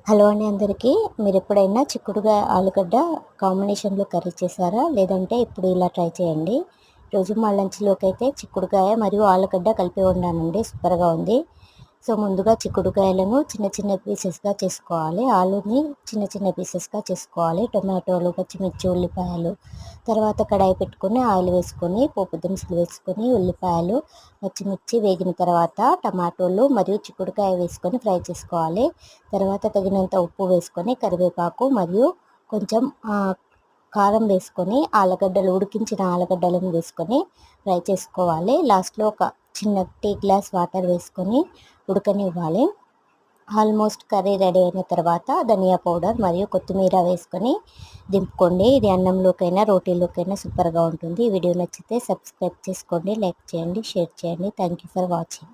Hello అండి అందరికీ. మీరెప్పుడైనా చిక్కుడుగాయ, ఆలుగడ్డ కాంబినేషన్‌లో కర్రీ చేశారా? లేదంటే ఇప్పుడు ఇలా ట్రై చేయండి. రోజు మా లంచ్‌లోకైతే చిక్కుడుగాయ మరియు ఆలుగడ్డ కలిపి వండానండి. సూపర్‌గా ఉంది. సో, ముందుగా చిక్కుడుగాయలను చిన్న చిన్న పీసెస్‌గా చేసుకోవాలి. ఆలూని చిన్న చిన్న పీసెస్‌గా చేసుకోవాలి. టొమాటోలు, పచ్చిమిర్చి, ఉల్లిపాయలు, తర్వాత కడాయి పెట్టుకొని ఆయిల్ వేసుకొని, పోపు దినుసులు వేసుకొని, ఉల్లిపాయలు, పచ్చిమిర్చి వేగిన తర్వాత టమాటోలు మరియు చిక్కుడుకాయ వేసుకొని ఫ్రై చేసుకోవాలి. తర్వాత తగినంత ఉప్పు వేసుకొని, కరివేపాకు మరియు కొంచెం కారం వేసుకొని, ఉడికించిన ఆలుగడ్డలను వేసుకొని ఫ్రై చేసుకోవాలి. లాస్ట్‌లో ఒక చిన్న టీ గ్లాస్ వాటర్ వేసుకొని ఉడకనివ్వాలి. ఆల్మోస్ట్ కర్రీ రెడీ అయిన తర్వాత ధనియా పౌడర్ మరియు కొత్తిమీర వేసుకొని దింపుకోండి. ఇది అన్నంలోకైనా రోటీలోకైనా సూపర్‌గా ఉంటుంది. ఈ వీడియో నచ్చితే సబ్స్క్రైబ్ చేసుకోండి, లైక్ చేయండి, షేర్ చేయండి. Thank you for watching.